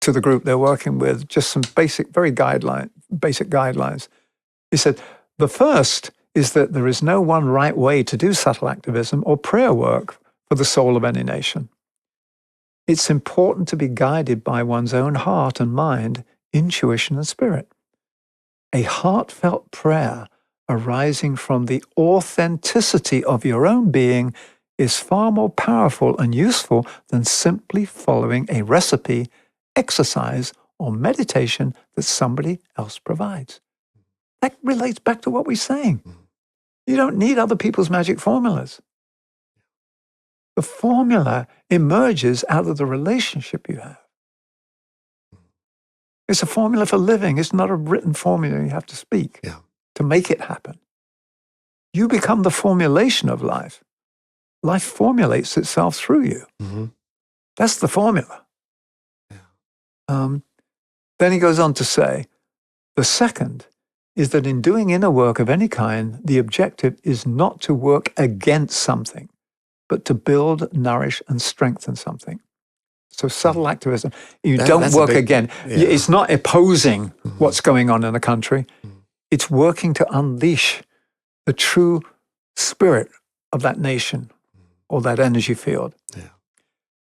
the group they're working with just some basic guidelines. He said, the first is that there is no one right way to do subtle activism or prayer work for the soul of any nation. It's important to be guided by one's own heart and mind, intuition and spirit. A heartfelt prayer arising from the authenticity of your own being is far more powerful and useful than simply following a recipe, exercise, or meditation that somebody else provides. That relates back to what we're saying. You don't need other people's magic formulas. The formula emerges out of the relationship you have. It's a formula for living. It's not a written formula you have to speak to make it happen. You become the formulation of life. Life formulates itself through you. Mm-hmm. That's the formula. Then he goes on to say, the second is that in doing inner work of any kind, the objective is not to work against something, but to build, nourish, and strengthen something. So subtle activism. You don't work again. It's not opposing what's going on in the country. It's working to unleash the true spirit of that nation or that energy field.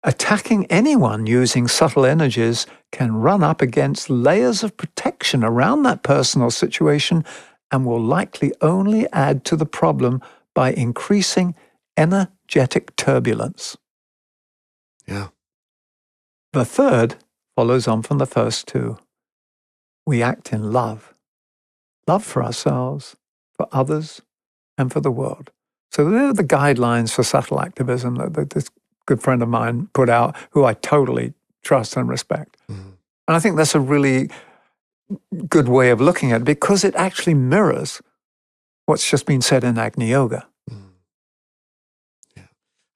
Attacking anyone using subtle energies can run up against layers of protection around that person or situation and will likely only add to the problem by increasing energetic turbulence. The third follows on from the first two. We act in love. Love for ourselves, for others, and for the world. So they're the guidelines for subtle activism that this good friend of mine put out, who I totally trust and respect. And I think that's a really good way of looking at it because it actually mirrors what's just been said in Agni Yoga.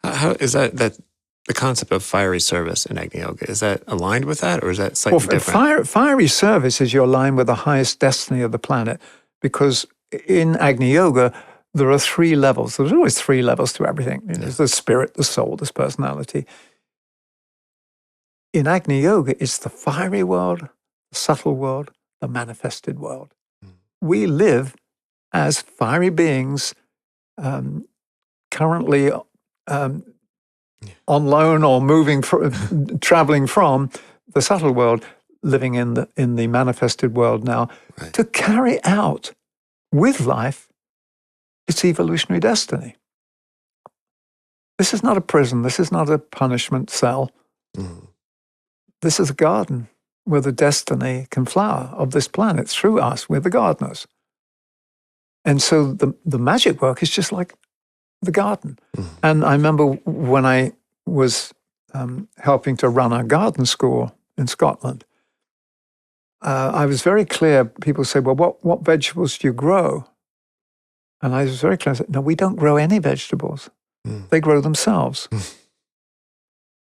How is that the concept of fiery service in Agni Yoga, is that aligned with that, or is that slightly different? Fiery service is your line with the highest destiny of the planet, because in Agni Yoga, there are three levels. There's always three levels to everything. There's the spirit, the soul, there's personality. In Agni Yoga, it's the fiery world, the subtle world, the manifested world. We live as fiery beings, currently on loan or traveling from the subtle world, living in the manifested world now, to carry out with life its evolutionary destiny. This is not a prison. This is not a punishment cell. This is a garden where the destiny can flower of this planet through us. We're the gardeners. And so the magic work is just like the garden. And I remember when I was helping to run a garden school in Scotland, I was very clear. People say, well, what vegetables do you grow? And I was very clear. I said, no, we don't grow any vegetables. They grow themselves.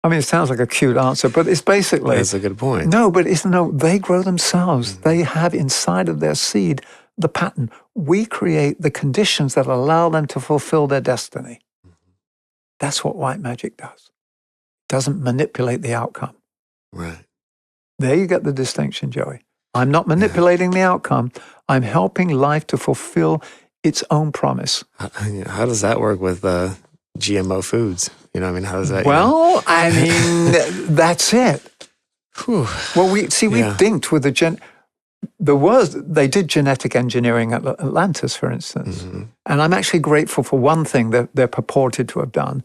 I mean, it sounds like a cute answer, but it's basically... That's a good point. No, but they grow themselves. They have inside of their seed the pattern. We create the conditions that allow them to fulfill their destiny. That's what white magic does. It doesn't manipulate the outcome. Right. There you get the distinction, Joey. I'm not manipulating the outcome. I'm helping life to fulfill its own promise. How does that work with GMO foods? You know, I mean, how does that... Well, I mean, that's it. Whew. Well, we dinked with they did genetic engineering at Atlantis, for instance. And I'm actually grateful for one thing that they're purported to have done.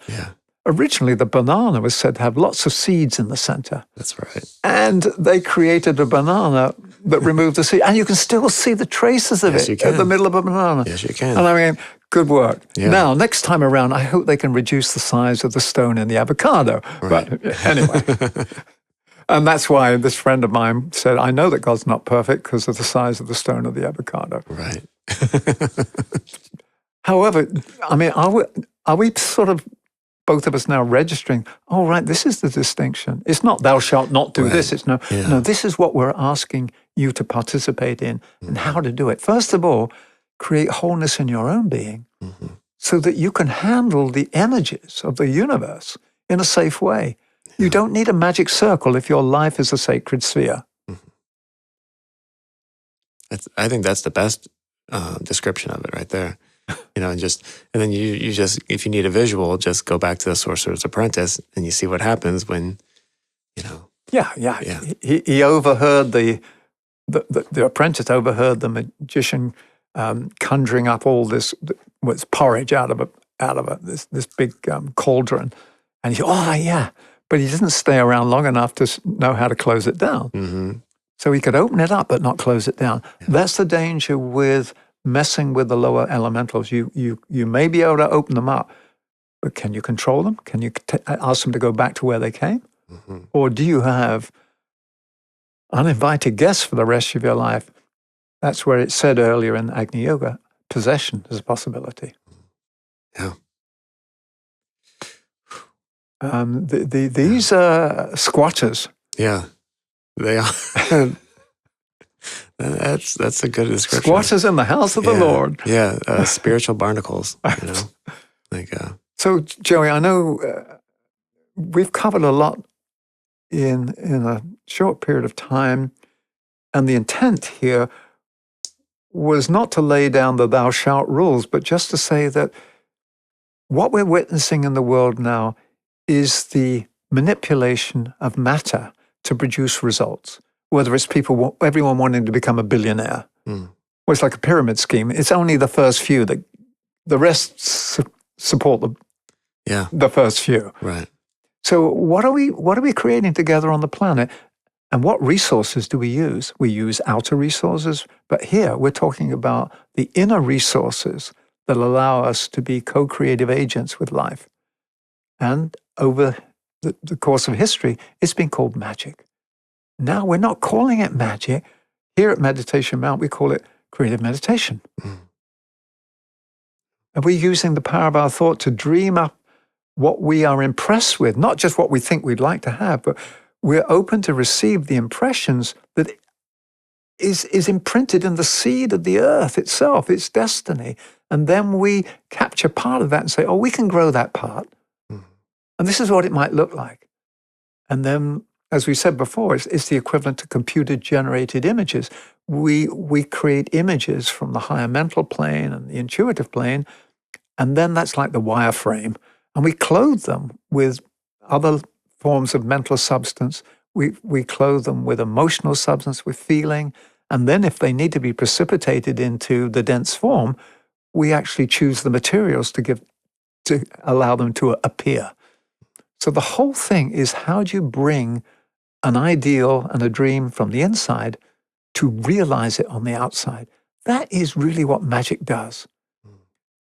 Originally, the banana was said to have lots of seeds in the center. That's right. And they created a banana that removed the seed. And you can still see the traces of it at the middle of a banana. Yes, you can. And I mean, good work. Now, next time around, I hope they can reduce the size of the stone in the avocado. Right. But anyway. And that's why this friend of mine said, I know that God's not perfect because of the size of the stone of the avocado. Right. However, I mean, are we sort of, both of us now registering, oh, right, this is the distinction. It's not thou shalt not do this. It's no, this is what we're asking you to participate in and how to do it. First of all, create wholeness in your own being so that you can handle the energies of the universe in a safe way. You don't need a magic circle if your life is a sacred sphere. I think that's the best description of it right there. You know, and then you just, if you need a visual, just go back to the Sorcerer's Apprentice and you see what happens when Yeah. Yeah. He overheard the apprentice overheard the magician conjuring up all this what's porridge out of this big cauldron, and he but he didn't stay around long enough to know how to close it down. Mm-hmm. So he could open it up but not close it down. Yeah. That's the danger with messing with the lower elementals. You may be able to open them up, but can you control them? Can you ask them to go back to where they came? Mm-hmm. Or do you have uninvited guests for the rest of your life? That's where it said earlier in Agni Yoga, possession is a possibility. Yeah. These squatters. Yeah, they are. That's a good description. Squatters in the house of the Lord. Yeah, spiritual barnacles. So, Joey, I know we've covered a lot in a short period of time, and the intent here was not to lay down the thou shalt rules, but just to say that what we're witnessing in the world now is the manipulation of matter to produce results, whether it's everyone wanting to become a billionaire. Well, it's like a pyramid scheme. It's only the first few that the rest support the first few. Right. So what are we creating together on the planet? And what resources do we use? We use outer resources, but here we're talking about the inner resources that allow us to be co-creative agents with life. And over the course of history, it's been called magic. Now we're not calling it magic. Here at Meditation Mount, we call it creative meditation. And we're using the power of our thought to dream up what we are impressed with, not just what we think we'd like to have, but we're open to receive the impressions that is imprinted in the seed of the earth itself, its destiny. And then we capture part of that and say, oh, we can grow that part. And this is what it might look like. And then, as we said before, it's the equivalent to computer-generated images. We create images from the higher mental plane and the intuitive plane, and then that's like the wireframe. And we clothe them with other forms of mental substance. We clothe them with emotional substance, with feeling. And then if they need to be precipitated into the dense form, we actually choose the materials to allow them to appear. So the whole thing is, how do you bring an ideal and a dream from the inside to realize it on the outside? That is really what magic does.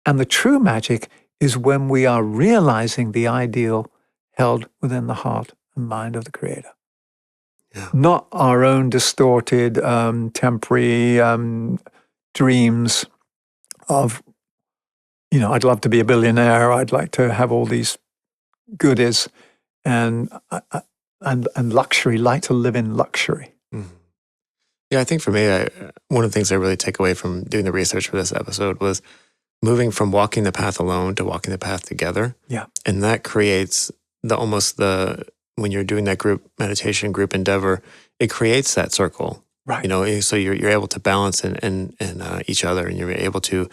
And the true magic is when we are realizing the ideal held within the heart and mind of the Creator. Yeah. Not our own distorted, temporary dreams of, I'd love to be a billionaire, I'd like to have all these goodies, and luxury, like to live in luxury. Yeah, I think for me, one of the things I really take away from doing the research for this episode was moving from walking the path alone to walking the path together. Yeah. And that creates when you're doing that group meditation, group endeavor, it creates that circle. Right. So you're able to balance in each other, and you're able to,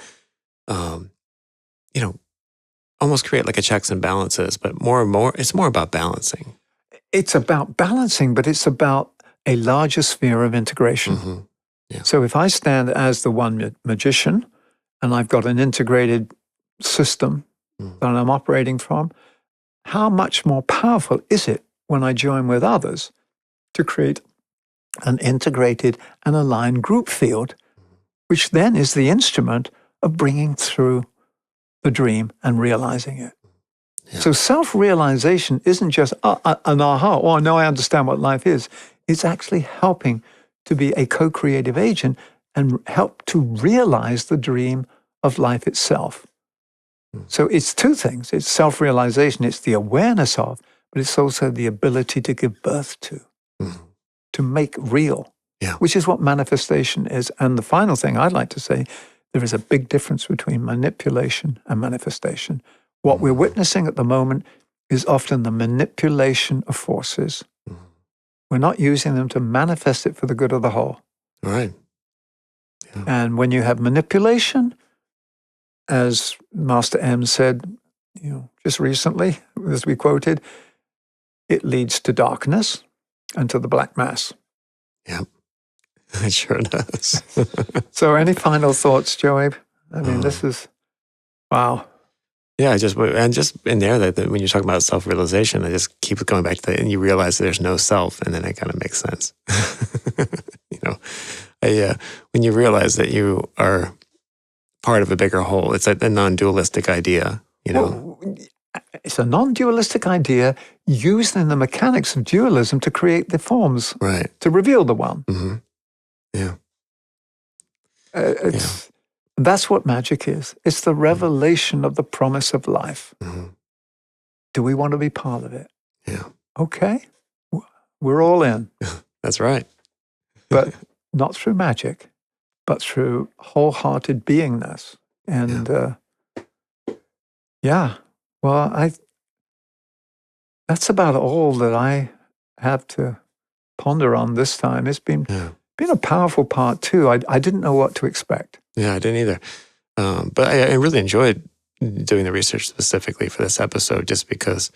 almost create like a checks and balances, but more and more, it's more about balancing. It's about balancing, but it's about a larger sphere of integration. Mm-hmm. Yeah. So if I stand as the one magician, and I've got an integrated system that I'm operating from, how much more powerful is it when I join with others to create an integrated and aligned group field, which then is the instrument of bringing through the dream and realizing it. Yeah. So self-realization isn't just an aha, oh, now I understand what life is. It's actually helping to be a co-creative agent and help to realize the dream of life itself. So it's two things. It's self-realization, it's the awareness of, but it's also the ability to give birth to make real, which is what manifestation is. And the final thing I'd like to say, there is a big difference between manipulation and manifestation. What we're witnessing at the moment is often the manipulation of forces. We're not using them to manifest it for the good of the whole. Right. Yeah. And when you have manipulation, as Master M said, just recently, as we quoted, it leads to darkness and to the black mass. Yeah, it sure does. So any final thoughts, Joey? I mean, this is, wow. Yeah, just in there that when you're talking about self-realization, I just keep going back to that, and you realize that there's no self, and then it kind of makes sense. When you realize that you are part of a bigger whole, it's a non-dualistic idea. Well, it's a non-dualistic idea used in the mechanics of dualism to create the forms, right? To reveal the one. Mm-hmm. Yeah, That's what magic is. It's the revelation of the promise of life. Mm-hmm. Do we want to be part of it? Yeah. Okay, we're all in. That's right. But not through magic, but through wholehearted beingness. And well, that's about all that I have to ponder on this time. It's been a powerful part too. I didn't know what to expect. Yeah, I didn't either. But I really enjoyed doing the research specifically for this episode, just because,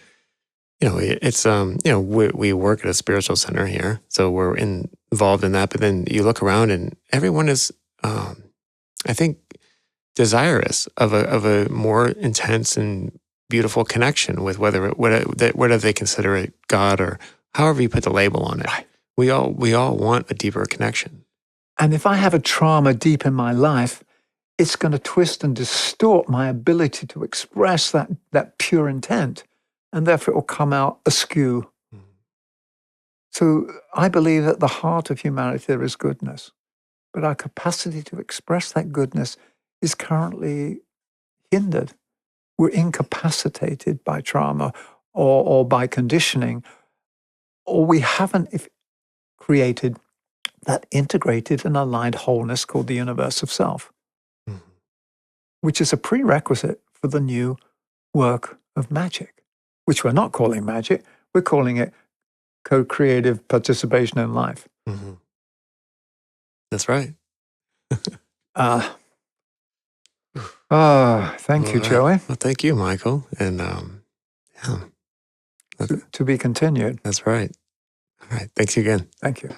it's, we work at a spiritual center here, so we're involved in that. But then you look around and everyone is, I think, desirous of a more intense and beautiful connection with whether they consider it God or however you put the label on it. We all want a deeper connection. And if I have a trauma deep in my life, it's going to twist and distort my ability to express that pure intent, and therefore it will come out askew. Mm-hmm. So I believe that the heart of humanity, there is goodness, but our capacity to express that goodness is currently hindered. We're incapacitated by trauma or by conditioning, or we haven't created that integrated and aligned wholeness called the universe of self, mm-hmm. which is a prerequisite for the new work of magic, which we're not calling magic, we're calling it co-creative participation in life. Mm-hmm. That's right. Thank you, Joey. Well, thank you, Michael. And to be continued. That's right. All right. Thanks again. Thank you.